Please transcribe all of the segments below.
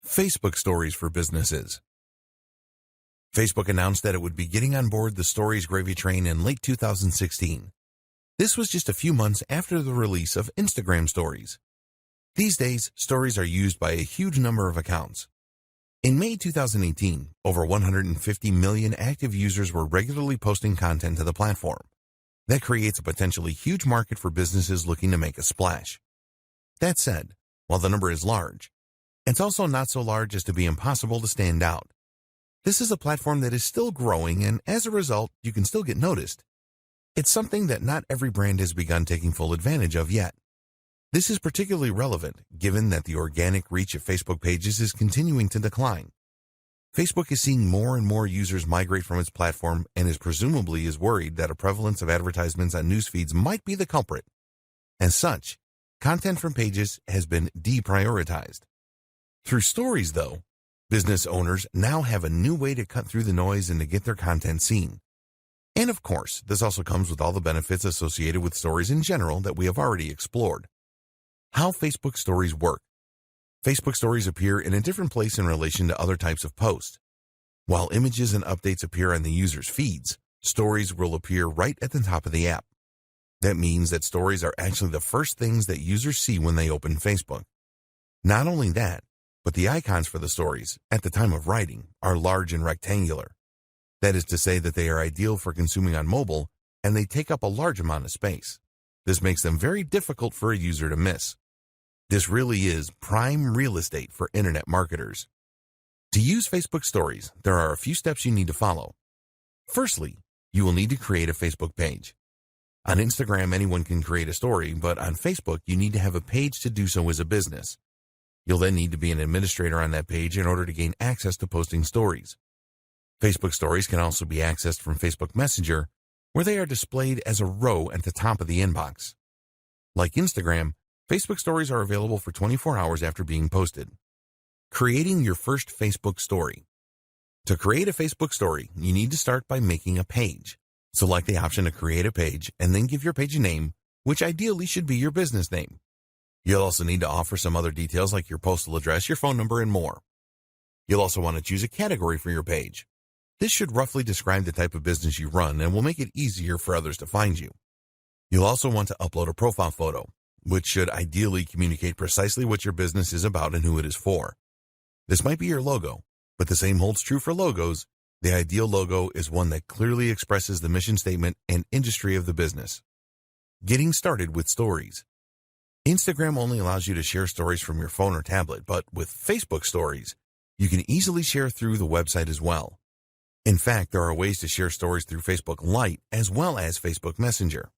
Facebook Stories for businesses. Facebook announced that it would be getting on board the Stories gravy train in late 2016. This was just a few months after the release of Instagram Stories. These days, Stories are used by a huge number of accounts. In May 2018, over 150 million active users were regularly posting content to the platform. That creates a potentially huge market for businesses looking to make a splash. That said, while the number is large, it's also not so large as to be impossible to stand out. This is a platform that is still growing, and as a result, you can still get noticed. It's something that not every brand has begun taking full advantage of yet. This is particularly relevant given that the organic reach of Facebook pages is continuing to decline. Facebook is seeing more and more users migrate from its platform and is presumably worried that a prevalence of advertisements on news feeds might be the culprit. As such, content from pages has been deprioritized. Through Stories, though, business owners now have a new way to cut through the noise and to get their content seen. And of course, this also comes with all the benefits associated with Stories in general that we have already explored. How Facebook Stories work. Facebook Stories appear in a different place in relation to other types of posts. While images and updates appear on the user's feeds, Stories will appear right at the top of the app. That means that Stories are actually the first things that users see when they open Facebook. Not only that, but the icons for the stories, at the time of writing, are large and rectangular. That is to say that they are ideal for consuming on mobile, and they take up a large amount of space. This makes them very difficult for a user to miss. This really is prime real estate for internet marketers. To use Facebook Stories, there are a few steps you need to follow. Firstly, you will need to create a Facebook page. On Instagram, anyone can create a story, but on Facebook, you need to have a page to do so as a business. You'll then need to be an administrator on that page in order to gain access to posting stories. Facebook Stories can also be accessed from Facebook Messenger, where they are displayed as a row at the top of the inbox. Like Instagram, Facebook Stories are available for 24 hours after being posted. Creating your first Facebook story. To create a Facebook story, you need to start by making a page. Select the option to create a page and then give your page a name, which ideally should be your business name. You'll also need to offer some other details like your postal address, your phone number, and more. You'll also want to choose a category for your page. This should roughly describe the type of business you run and will make it easier for others to find you. You'll also want to upload a profile photo, which should ideally communicate precisely what your business is about and who it is for. This might be your logo, but the same holds true for logos. The ideal logo is one that clearly expresses the mission statement and industry of the business. Getting started with Stories. Instagram only allows you to share stories from your phone or tablet, but with Facebook Stories, you can easily share through the website as well. In fact, there are ways to share stories through Facebook Lite as well as Facebook Messenger.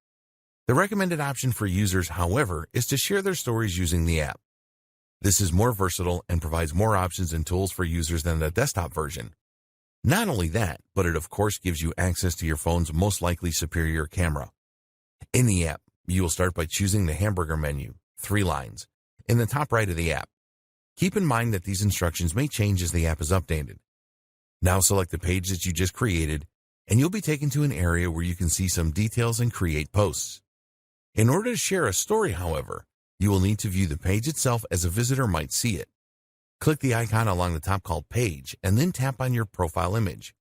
The recommended option for users, however, is to share their stories using the app. This is more versatile and provides more options and tools for users than the desktop version. Not only that, but it of course gives you access to your phone's most likely superior camera. In the app, you will start by choosing the hamburger menu, 3 lines, in the top right of the app. Keep in mind that these instructions may change as the app is updated. Now select the page that you just created, and you'll be taken to an area where you can see some details and create posts. In order to share a story, however, you will need to view the page itself as a visitor might see it. Click the icon along the top called Page, and then tap on your profile image.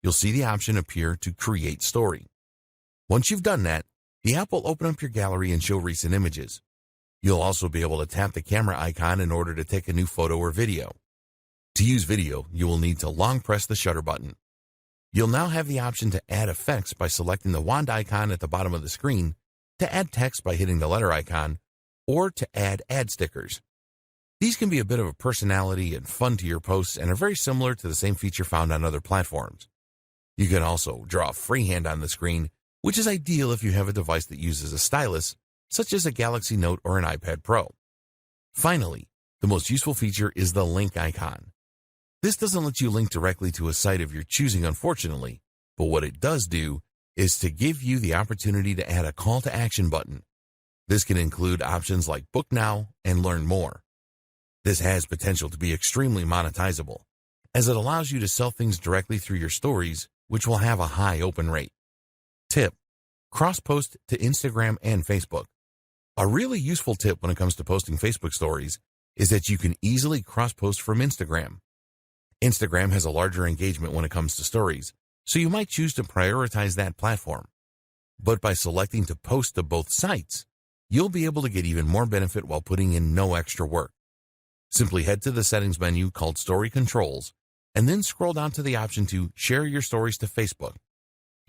You'll see the option appear to Create Story. Once you've done that, the app will open up your gallery and show recent images. You'll also be able to tap the camera icon in order to take a new photo or video. To use video, you will need to long press the shutter button. You'll now have the option to add effects by selecting the wand icon at the bottom of the screen, to add text by hitting the letter icon, or to add ad stickers. These can be a bit of a personality and fun to your posts and are very similar to the same feature found on other platforms. You can also draw freehand on the screen, which is ideal if you have a device that uses a stylus, such as a Galaxy Note or an iPad Pro. Finally, the most useful feature is the link icon. This doesn't let you link directly to a site of your choosing, unfortunately, but what it does do is to give you the opportunity to add a call to action button. This can include options like Book Now and Learn More. This has potential to be extremely monetizable, as it allows you to sell things directly through your stories, which will have a high open rate. Tip: cross-post to Instagram and Facebook. A really useful tip when it comes to posting Facebook stories is that you can easily cross-post from Instagram. Instagram has a larger engagement when it comes to stories, so you might choose to prioritize that platform. But by selecting to post to both sites, you'll be able to get even more benefit while putting in no extra work. Simply head to the settings menu called Story Controls, and then scroll down to the option to Share Your Stories to Facebook.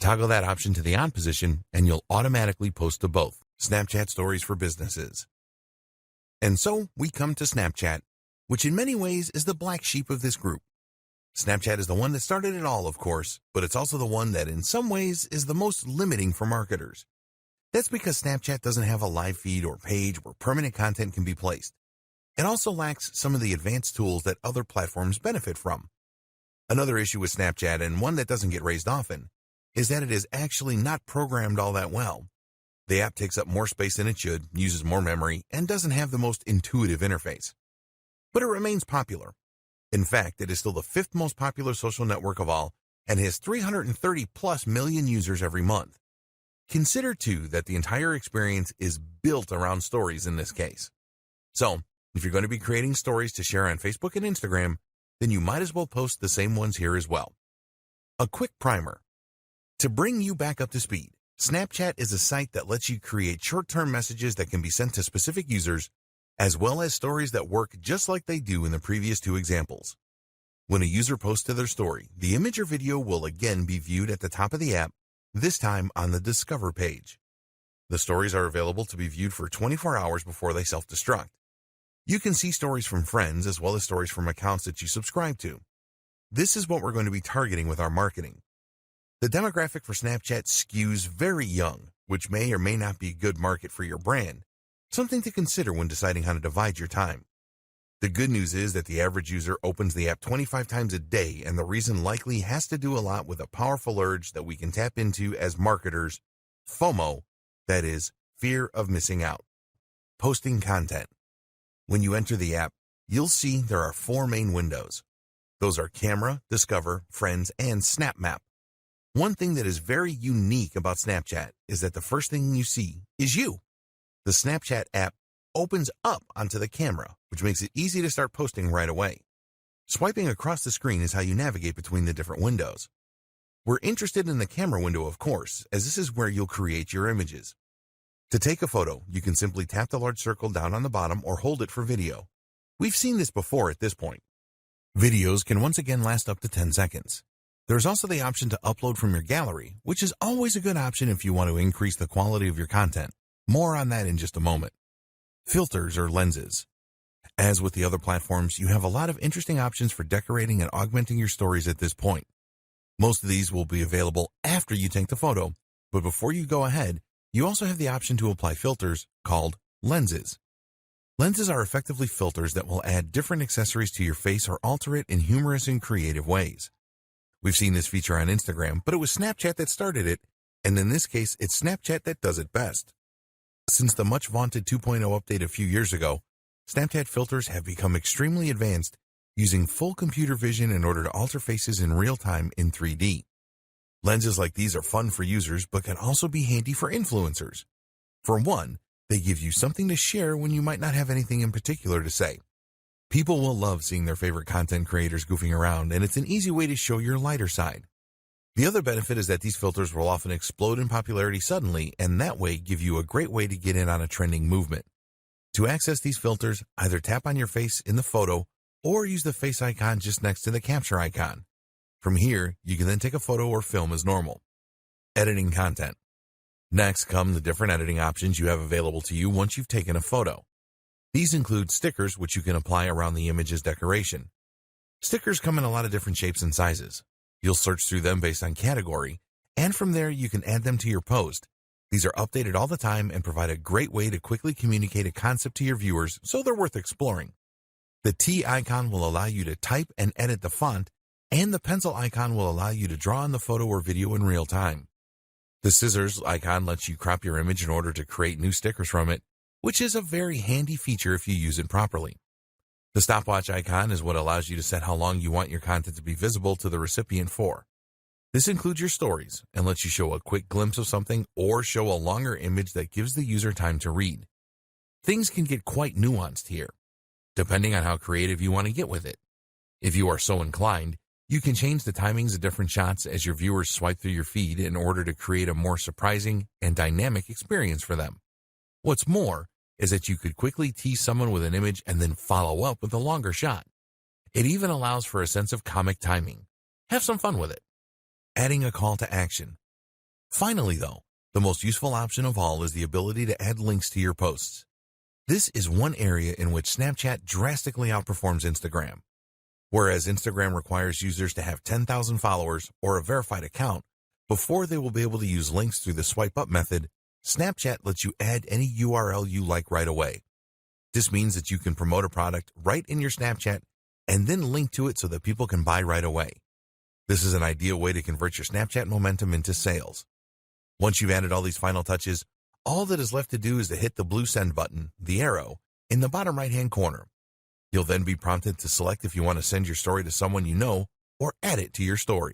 Toggle that option to the on position, and you'll automatically post to both. Snapchat Stories for Businesses. And so we come to Snapchat, which in many ways is the black sheep of this group. Snapchat is the one that started it all, of course, but it's also the one that in some ways is the most limiting for marketers. That's because Snapchat doesn't have a live feed or page where permanent content can be placed. It also lacks some of the advanced tools that other platforms benefit from. Another issue with Snapchat, and one that doesn't get raised often, is that it is actually not programmed all that well. The app takes up more space than it should, uses more memory, and doesn't have the most intuitive interface. But it remains popular. In fact, it is still the 5th most popular social network of all and has 330 plus million users every month. Consider, too, that the entire experience is built around stories in this case. So, if you're going to be creating stories to share on Facebook and Instagram, then you might as well post the same ones here as well. A quick primer. To bring you back up to speed, Snapchat is a site that lets you create short-term messages that can be sent to specific users, as well as stories that work just like they do in the previous 2 examples. When a user posts to their story, the image or video will again be viewed at the top of the app, this time on the Discover page. The stories are available to be viewed for 24 hours before they self-destruct. You can see stories from friends as well as stories from accounts that you subscribe to. This is what we're going to be targeting with our marketing. The demographic for Snapchat skews very young, which may or may not be a good market for your brand, something to consider when deciding how to divide your time. The good news is that the average user opens the app 25 times a day, and the reason likely has to do a lot with a powerful urge that we can tap into as marketers, FOMO, that is, fear of missing out. Posting content. When you enter the app, you'll see there are 4 main windows. Those are Camera, Discover, Friends, and Snap Map. One thing that is very unique about Snapchat is that the first thing you see is you. The Snapchat app opens up onto the camera, which makes it easy to start posting right away. Swiping across the screen is how you navigate between the different windows. We're interested in the camera window, of course, as this is where you'll create your images. To take a photo, you can simply tap the large circle down on the bottom or hold it for video. We've seen this before at this point. Videos can once again last up to 10 seconds. There's also the option to upload from your gallery, which is always a good option if you want to increase the quality of your content. More on that in just a moment. Filters or lenses. As with the other platforms, you have a lot of interesting options for decorating and augmenting your stories at this point. Most of these will be available after you take the photo, but before you go ahead, you also have the option to apply filters called lenses. Lenses are effectively filters that will add different accessories to your face or alter it in humorous and creative ways. We've seen this feature on Instagram, but it was Snapchat that started it, and in this case, it's Snapchat that does it best. Since the much-vaunted 2.0 update a few years ago, Snapchat filters have become extremely advanced, using full computer vision in order to alter faces in real time in 3D. Lenses like these are fun for users, but can also be handy for influencers. For one, they give you something to share when you might not have anything in particular to say. People will love seeing their favorite content creators goofing around, and it's an easy way to show your lighter side. The other benefit is that these filters will often explode in popularity suddenly, and that way give you a great way to get in on a trending movement. To access these filters, either tap on your face in the photo or use the face icon just next to the capture icon. From here, you can then take a photo or film as normal. Editing content. Next come the different editing options you have available to you once you've taken a photo. These include stickers, which you can apply around the image's decoration. Stickers come in a lot of different shapes and sizes. You'll search through them based on category, and from there you can add them to your post. These are updated all the time and provide a great way to quickly communicate a concept to your viewers, so they're worth exploring. The T icon will allow you to type and edit the font, and the pencil icon will allow you to draw on the photo or video in real time. The scissors icon lets you crop your image in order to create new stickers from it, which is a very handy feature if you use it properly. The stopwatch icon is what allows you to set how long you want your content to be visible to the recipient for. This includes your stories and lets you show a quick glimpse of something or show a longer image that gives the user time to read. Things can get quite nuanced here. depending on how creative you want to get with it. If you are so inclined, you can change the timings of different shots as your viewers swipe through your feed in order to create a more surprising and dynamic experience for them. What's more is that you could quickly tease someone with an image and then follow up with a longer shot. It even allows for a sense of comic timing. Have some fun with it. Adding a call to action. Finally, though, the most useful option of all is the ability to add links to your posts. This is one area in which Snapchat drastically outperforms Instagram. Whereas Instagram requires users to have 10,000 followers or a verified account before they will be able to use links through the swipe up method, Snapchat lets you add any URL you like right away. This means that you can promote a product right in your Snapchat and then link to it so that people can buy right away. This is an ideal way to convert your Snapchat momentum into sales. Once you've added all these final touches, all that is left to do is to hit the blue send button, the arrow, in the bottom right-hand corner. You'll then be prompted to select if you want to send your story to someone you know or add it to your story.